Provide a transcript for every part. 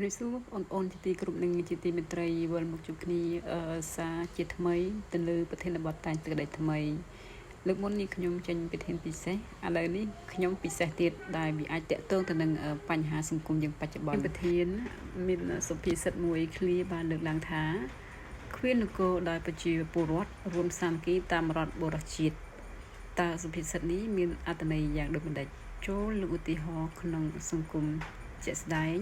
រីសួរអូនជាទីគ្រប់នឹងជាទីមេត្រីវិលមកជួបគ្នាសារជាថ្មីទៅលើប្រធានបទតែងទឹកដីថ្មីលើកមុននេះខ្ញុំចេញប្រធានពិសេសឥឡូវនេះខ្ញុំពិសេសទៀតដែលវាអាចតាក់ទងទៅនឹងបញ្ហាសង្គមយើងបច្ចុប្បន្នប្រធានមានសុភាសិតមួយឃ្លាបានលើកឡើងថាគ្មាននគរដោយប្រជាពលរដ្ឋរួមសាមគ្គីតាមរដ្ឋបរសជាតិតើសុភាសិតនេះមានអត្ថន័យយ៉ាងដូចម្តេចចូលលើកឧទាហរណ៍ក្នុងសង្គមជាក់ស្ដែង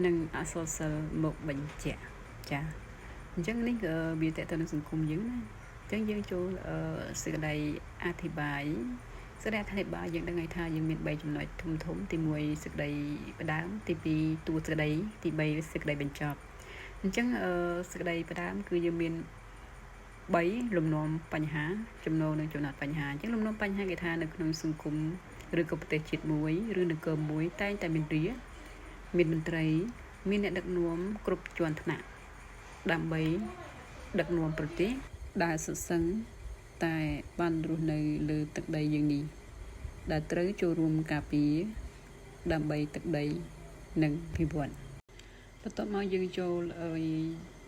និងអក្សរសិល្ប៍មកបញ្ជាក់ចាអញ្ចឹងនេះក៏វាតទៅនឹងសង្គមយើងណាអញ្ចឹងយើងចូលសេចក្តីអធិប្បាយសេចក្តីអធិប្បាយយើងដឹងហើយថាយើងមាន3ចំណុចធំទី1សេចក្តីផ្ដើមទី2តួសេចក្តីទី3សេចក្តីបញ្ចប់អញ្ចឹងសេចក្តីផ្ដើមគឺយើងមាន3លំនាំបញ្ហាចំណូលនិងចំណាត់បញ្ហាអញ្ចឹងលំនាំបញ្ហាគេថានៅក្នុងសង្គមឬក៏ប្រទេសជាតិមួយឬនគរមួយតែងតែមានរាជមានមន្ត្រីមានអ្នកដឹកនាំគ្រប់ជាន់ថ្នាក់ដើម្បីដឹកនាំប្រទេសដែលសុទ្ធសឹងតែបានរស់នៅលើទឹកដីយើងនេះដែលត្រូវចូលរួមការពារដើម្បីទឹកដីនិងពិវត្តបន្ទាប់មកយើងចូល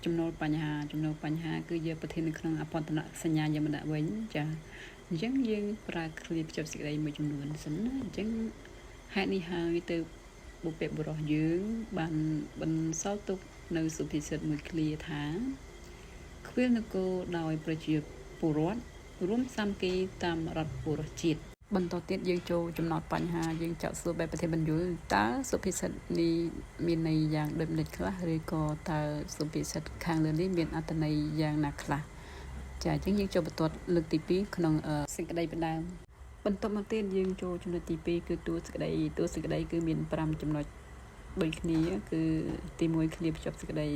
ចំណូលបញ្ហាគឺយើងប្រធាននៅក្នុងអបតនសញ្ញាយមនៈវិញចាអញ្ចឹងយើងប្រើឃ្លាភ្ជាប់សេចក្តីមួយចំនួនសិនណាអញ្ចឹងហេតុនេះហើយទៅបុព្វបុរសយើងបានបន្សល់ទុកនៅសុភាសិតមួយឃ្លាថាគ្មាននគរដោយប្រជាពលរដ្ឋរួមសាមគ្គីតាមរដ្ឋបរសជាតិបន្តទៀតយើងចូលចំណោទបញ្ហាយើងចាក់សួរបែបប្រធានបញ្យលតើសុភាសិតនេះមានន័យយ៉ាងដូចម្តេចខ្លះឬក៏តើសុភាសិតខាងលើនេះមានអត្ថន័យយ៉ាងណាខ្លះចាអញ្ចឹងយើងចូលបន្តលើកទី2ក្នុងសេចក្តីផ្ដើមបន្ទាប់មកទៀតយើងចូលចំណុចទី2គឺតួសេចក្តីគឺមាន5ចំណុចដូចគ្នាគឺទី1ឃ្លាភ្ជាប់សេចក្តី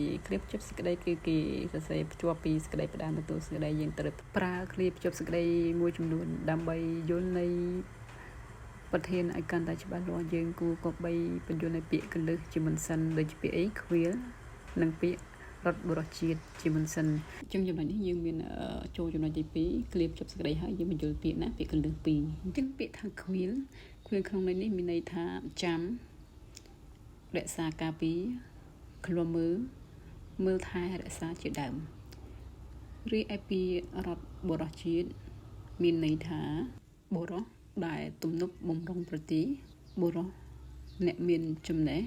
គឺគេសរសេរភ្ជាប់ពីសេចក្តីផ្ដើមទៅតួសេចក្តីយើងត្រូវប្រើឃ្លាភ្ជាប់សេចក្តីមួយចំនួនដើម្បីយល់ន័យប្រធានឲ្យកាន់តែច្បាស់លាស់យើងគួរគប្បីបញ្យល់នៅពាក្យកលឹះជាមុនសិនដូចជាពាក្យអីខ្វៀលនិងពាក្យរដ្ឋបរសជាតិជាមុនសិនអញ្ចឹងចំណុចនេះយើងមានចូលចំណុចទី2ឃ្លាភ្ជាប់សេចក្តីហើយយើងបញ្យល់ពាក្យណាពាក្យកលឹះ2អញ្ចឹងពាក្យថាខ្វៀលក្នុងន័យនេះមានន័យថាចាំរក្សាការពារឃ្លាំមើលថែរក្សាជាដើមរីឯពាក្យរដ្ឋបរសជាតិមានន័យថាបុរសដែលទំនប់បំរុងប្រទេសបុរសអ្នកមានចំណេះ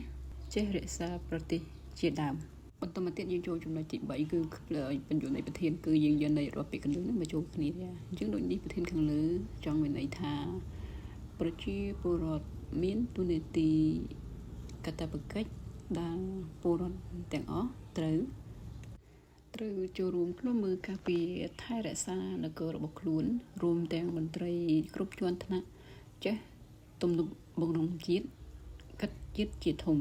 ចេះរក្សាប្រទេសជាដើមបន្តមកទៀតយើងចូលចំណុចទី3គឺបញ្យលនៃប្រធានគឺយើងយកន័យរបស់ពាក្យកណ្ដឹងនេះមកចូលគ្នាអញ្ចឹងដូចនេះប្រធានខាងលើចង់មានន័យថាប្រជាពលរដ្ឋមានទូនាទីកាតព្វកិច្ចដែលពលរដ្ឋទាំងអស់ត្រូវចូលរួមក្នុងមើលការពារថែរក្សានគររបស់ខ្លួនរួមទាំងមន្ត្រីគ្រប់ជាន់ថ្នាក់ចេះទំនុកបំរុងជាតិកិត្តជាតិជាធំ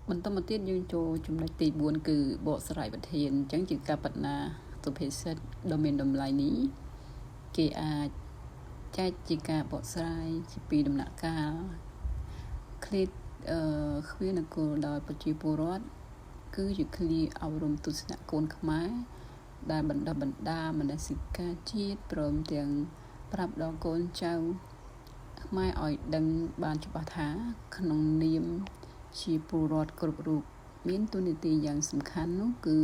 បន្តមកទៀតយើងចូលចំណុចទី4គឺបកស្រាយប្រធានអញ្ចឹងជាការបណ្ណាសុភាសិតដ៏មានតម្លៃនេះគេអាចចែកជាការបកស្រាយជាពីរដំណាក់កាលឃ្លាគ្មាននគរដោយប្រជាពលរដ្ឋគឺជាឃ្លាអប់រំទស្សនៈកូនខ្មែរដែលបណ្ដុះបណ្ដាលមនសិការជាតិព្រមទាំងប្រាប់ដល់កូនចៅខ្មែរឲ្យដឹងបានច្បាស់ថាក្នុងនាមជាពលរដ្ឋគ្រប់រូបមានតួនាទីយ៉ាងសំខាន់នោះគឺ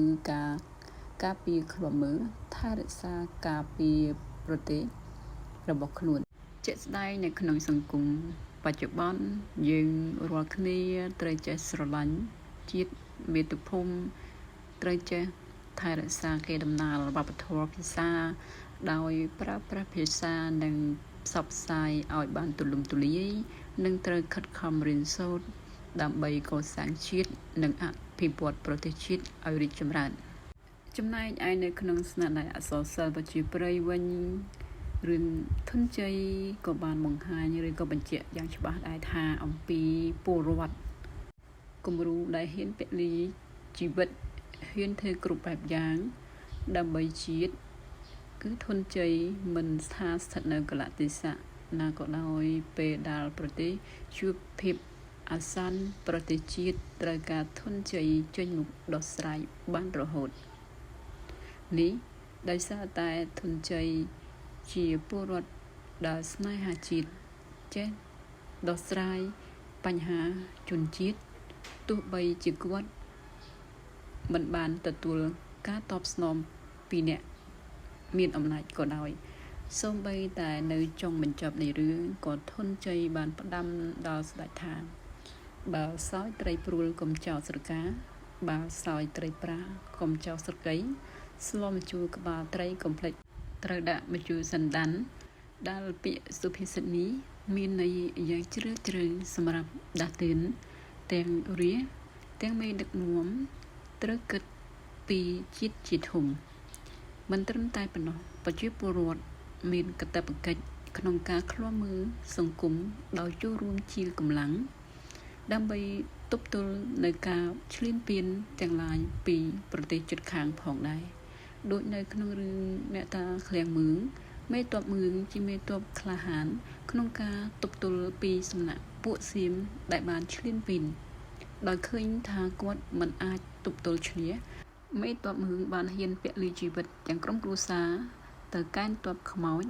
ការពារឃ្លាំមើលថែរក្សាការពារប្រទេសរបស់ខ្លួនជាក់ស្ដែងនៅក្នុងសង្គមបច្ចុប្បន្នយើងរាល់គ្នាត្រូវចេះស្រឡាញ់ជាតិមាតុភូមិត្រូវចេះថែរក្សាកេរដំណែលវប្បធម៌ភាសាដោយប្រើប្រាស់ភាសានិងផ្សព្វផ្សាយឲ្យបានទូលំទូលាយនិងត្រូវខិតខំរៀនសូត្រដើម្បីកសាងជាតិនិងអភិវឌ្ឍប្រទេសជាតិឲ្យរីកចម្រើនចំណែកឯនៅក្នុងស្នាដៃអក្សរសិល្ប៍ប្រជាប្រិយវិញរឿងធនជ័យក៏បានបង្ហាញឬក៏បញ្ជាក់យ៉ាងច្បាស់ដែរថាអំពីពលរដ្ឋគំរូដែលហ៊ានពលីជីវិតហ៊ានធ្វើគ្រប់បែបយ៉ាងដើម្បីជាតិគឺធនជ័យមិនស្ថិតនៅកលៈទេសៈណាក៏ដោយពេលដែលប្រទេសជួបភាពអាសន្នប្រទេសជាតិត្រូវការធនជ័យចេញមុខដោះស្រាយបានរហូតនេះដោយសារតែធនជ័យជាពលរដ្ឋដែលស្នេហាជាតិចេះដោះស្រាយបញ្ហាជនជាតិ ទោះបីជាគាត់មិនបានទទួលការតបស្នងពីអ្នកមានអំណាចក៏ដោយសូម្បីតែនៅចុងបញ្ចប់នៃរឿងក៏ធន់ជ័យបានផ្ដាំដល់ស្ដេចថាបើសោយត្រីព្រួលកុំចោលស្រកាបើសោយត្រីប្រាកុំចោលស្រកីស្លម្ជូរក្បាលត្រីកុំភ្លេចត្រូវដាក់ម្ជូរសណ្ដាន់ដែលពាក្យសុភាសិតនេះមានន័យយ៉ាងជ្រាលជ្រៅសម្រាប់ដាស់តឿនទាំងរាជទាំងមេដឹកនាំត្រូវគិតពីជាតិជាធំមិនត្រឹមតែប៉ុណ្ណោះប្រជាពលរដ្ឋមានកាតព្វកិច្ចក្នុងការឃ្លាំមើលសង្គមដោយចូលរួមជាកម្លាំងដើម្បីទប់ទល់នៅការឈ្លានពានទាំងឡាយពីប្រទេសជិតខាងផងដែរដូចនៅក្នុងរឿងអ្នកតាឃ្លាំងមឿងមេទ័ពមឿងជាមេទ័ពក្លាហានក្នុងការទប់ទល់ពីសំណាក់ពួកសៀមដែលបានឈ្លានពានដោយឃើញថាគាត់មិនអាចទប់ទល់ឈ្នះមេទ័ពមឿងបានហ៊ានពលីជីវិតទាំងក្រុមគ្រួសារទៅកេណ្ឌទ័ពខ្មោច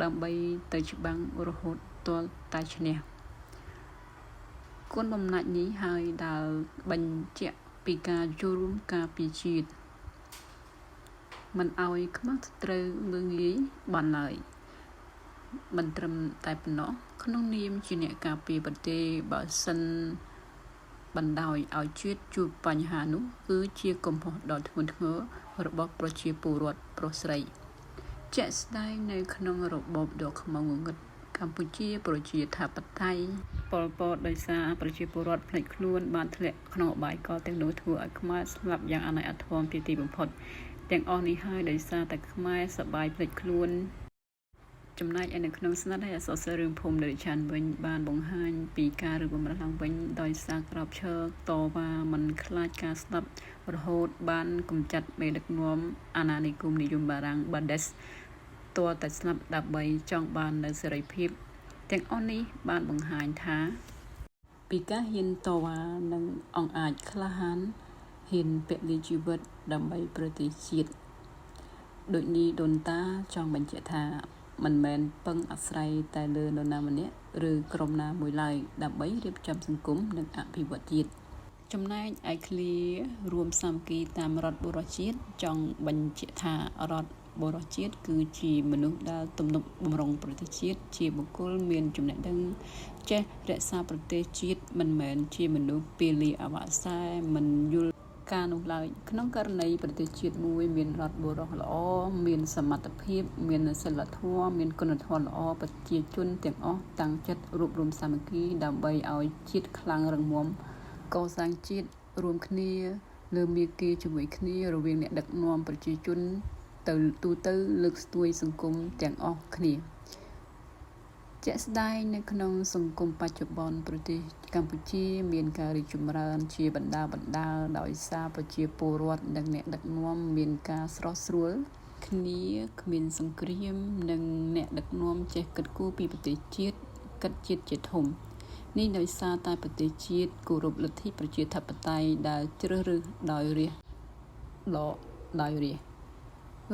ដើម្បីទៅច្បាំងរហូតទាល់តែឈ្នះគុណបំណាច់នេះហើយដែលបញ្ជាក់ពីការចូលរួមការពារជាតិមិនឲ្យខ្មាស់ត្រូវមើងងាយបានឡើយមិនត្រឹមតែប៉ុណ្ណោះក្នុងនាមជាអ្នកការពារប្រទេសបើសិនបណ្ដោយឲ្យជាតិជួបបញ្ហានោះគឺជាកំហុសដ៏ធ្ងន់ធ្ងររបស់ប្រជាពលរដ្ឋប្រុសស្រីជាក់ស្ដែងនៅក្នុងរបបដ៏ខ្មៅងងឹតកម្ពុជាប្រជាធិបតេយ្យប៉ុលពតដោយសារប្រជាពលរដ្ឋភ្លេចខ្លួនបានធ្លាក់ក្នុងអបាយកលទាំងនោះធ្វើឲ្យខ្មែរស្លាប់យ៉ាងអនាថអធមជាទីបំផុតទាំងអស់នេះហើយដោយសារតែខ្មែរសប្បាយភ្លេចខ្លួនចំណែកឯនៅក្នុងស្នាដៃអក្សរសិល្ប៍រឿងភូមិនៅឆានវិញបានបង្ហាញពីការรื้อបំរាស់ឡើងវិញដោយសារក្រោបឈើតវ៉ាមិនខ្លាចការស្លាប់រហូតបានកំចាត់មេដឹកនាំអាណានិគមនិយមបារាំងបាដេសទាល់តែស្លាប់ដើម្បីចង់បាននូវសេរីភាពទាំងអស់នេះបានបង្ហាញថាពីការហ៊ានតវ៉ានិងអង្អាចក្លាហានហ៊ានពលីជីវិតដើម្បីប្រទេសជាតិដូចនេះដូនតាចង់បញ្ជាក់ថាមិនមែនពឹងអាស្រ័យតែលើនរណាម្នាក់ឬក្រុមណាមួយឡើយដើម្បីរៀបចំសង្គមនិងអភិវឌ្ឍជាតិចំណែកឯឃ្លារួមសាមគ្គីតាមរដ្ឋបុរសជាតិចង់បញ្ជាក់ថារដ្ឋបុរសជាតិគឺជាមនុស្សដែលទំនុកបម្រុងប្រទេសជាតិជាបុគ្គលមានចំណេះដឹងចេះរក្សាប្រទេសជាតិមិនមែនជាមនុស្សពាលីអវសែមិនយល់ការនោះឡើយក្នុងករណីប្រទេសជាតិមួយមានរដ្ឋបុរសល្អមានសមត្ថភាពមានសិលធម៌មានគុណធម៌ល្អប្រជាជនទាំងអស់តាំងចិត្តរួបរวมសាមគ្គីដើម្បីឲ្យជាតិខ្លាំងរឹងមាំកសាងជាតិរួមគ្នាលើមាគ៌ាជាមួយគ្នារវាងអ្នកដឹកនាំប្រជាជនទៅលើកស្ទួយសង្គមទាំងអស់គ្នាជាក់ស្ដែងនៅក្នុងសង្គមបច្ចុប្បន្នប្រទេសកម្ពុជាមានការរីកចម្រើនជាបណ្ដាដោយសារប្រជាពលរដ្ឋនិងអ្នកដឹកនាំមានការស្រស់ស្រួលគ្នាគ្មានសង្គ្រាមនិងអ្នកដឹកនាំចេះគិតគូរពីប្រទេសជាតិគិតជាតិជាធំនេះដោយសារតែប្រទេសជាតិគោរពលទ្ធិប្រជាធិបតេយ្យដែលជ្រើសរើសដោយរាជ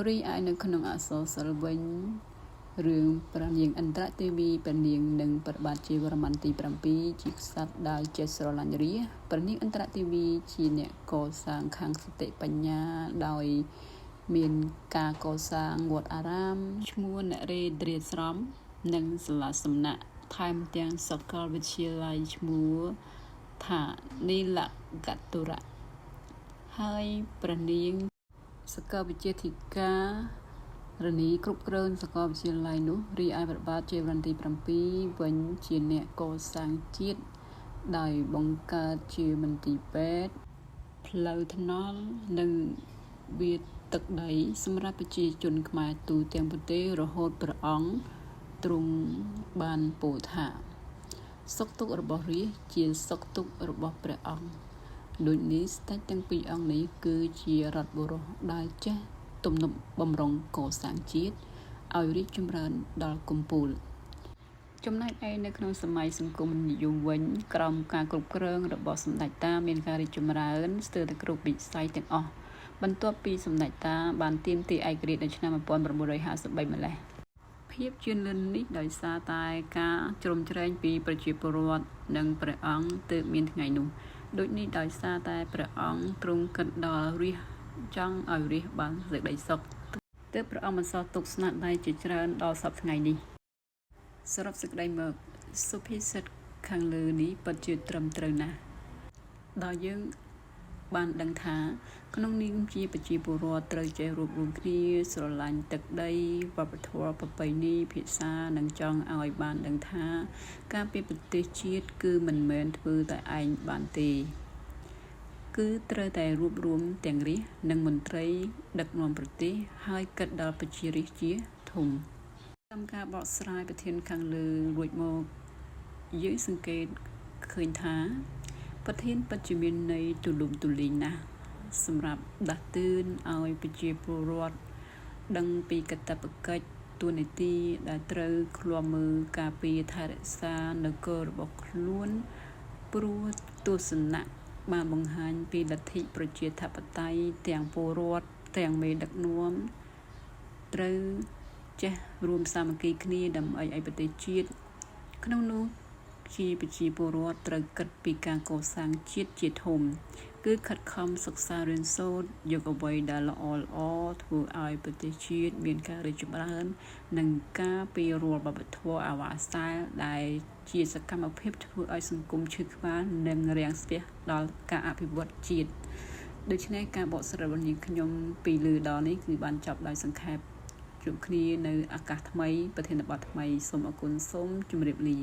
រីឯនៅក្នុងអក្សរសិល្ប៍វិញរឿងព្រះនាងឥន្ទ្រទេវីព្រះនាងនិងព្រះបាទជ័យវរ្ម័នទី7ជាក្សត្រដែលចេះស្រឡាញ់រាជព្រះនាងឥន្ទ្រទេវីជាអ្នកកសាងខាងសតិបញ្ញាដោយមានការកសាងវត្តអារាមឈ្មោះនរេନ୍ଦ୍រាស្រមនិងសាលាសំណាក់ថែមទាំងសាកលវិទ្យាល័យឈ្មោះថានីលកតុរៈហើយព្រះនាងសាកលវិទ្យាធិការរនីគ្រប់គ្រងសាកលវិទ្យាល័យនោះរីឯព្រះបាទជ័យវរ្ម័នទី7វិញជាអ្នកកសាងជាតិដោយបង្កើតជាមន្ទីរពេទ្យផ្លូវថ្នល់និងវាលទឹកដីសម្រាប់ប្រជាជនខ្មែរទូទាំងប្រទេសរហូតព្រះអង្គទ្រង់បានពោលថាសុខទុក្ខរបស់រាជជាសុខទុក្ខរបស់ព្រះអង្គដូចនេះស្ដេចទាំងពីរអង្គនេះគឺជារដ្ឋបុរសដែលចេះទំនុកបម្រុងកសាងជាតិឲ្យរីកចម្រើនដល់កំពូលចំណែកឯនៅក្នុងសម័យសង្គមនិយមវិញក្រោមការគ្រប់គ្រងរបស់សម្ដេចតាមានការរីកចម្រើនស្ទើរតែគ្រប់វិស័យទាំងអស់បន្ទាប់ពីសម្ដេចតាបានទាមទារឯករាជ្យនៅឆ្នាំ1953ម្ល៉េះភាពជឿនលឿននេះដោយសារតែការជ្រោមជ្រែងពីប្រជាពលរដ្ឋនិងព្រះអង្គទើបមានថ្ងៃនោះ ដូចនេះដោយសារតែព្រះអង្គទ្រង់គិតដល់រាជចង់ឲ្យរាជបានសេចក្តីសុខទើបព្រះអង្គបន្សល់ទុកស្នាដៃជាច្រើនដល់សពថ្ងៃនេះសរុបសេចក្តីមកសុភាសិតខាងលើនេះពិតជាត្រឹមត្រូវណាស់ដោយយើងបានដឹងថាក្នុងនាមជាប្រជាពលរដ្ឋត្រូវចេះរួបរวมគ្នាស្រឡាញ់ទឹកដីវប្បធម៌ប្រពៃណីភាសានិងចង់ឲ្យបានដឹងថាការពីប្រទេសជាតិគឺមិនមែនធ្វើតែឯងបានទេគឺត្រូវតែរួបរวมទាំងរាជនិងមន្ត្រីដឹកនាំប្រទេសហើយគិតដល់ប្រជារាស្ត្រជាធំតាមការបកស្រាយប្រធានខាងលើរួចមកយើងសង្កេតឃើញថាប្រធានពិតជាមានន័យទូលំទូលាយណាស់សម្រាប់ដាស់តឿនឲ្យប្រជាពលរដ្ឋដឹងពីកាតព្វកិច្ចទួនាទីដែលត្រូវឃ្លាំមើលការពារថែរក្សានគររបស់ខ្លួនព្រោះទស្សនៈបានបង្ហាញពីលទ្ធិប្រជាធិបតេយ្យទាំងពលរដ្ឋទាំងមេដឹកនាំត្រូវចេះរួមសាមគ្គីគ្នាដើម្បីឲ្យប្រទេសជាតិក្នុងនោះជាប្រជាពលរដ្ឋត្រូវគិតពីការកសាងជាតិជាធំគឺខិតខំសិក្សារៀនសូត្រយកអ្វីដែលល្អធ្វើឲ្យប្រទេសជាតិមានការរីកចម្រើននិងការពីរាល់វប្បធម៌អាវ៉ាសែលដែលជាសកម្មភាពធ្វើឲ្យសង្គមឈឺខ្វាលនិងរាំងស្ទះដល់ការអភិវឌ្ឍជាតិដូច្នេះការបកស្រាយរបស់ខ្ញុំពីលើដល់នេះគឺបានចប់ដោយសង្ខេបជួបគ្នានៅឱកាសថ្មីប្រធានបទថ្មីសូមអរគុណសូមជម្រាបលា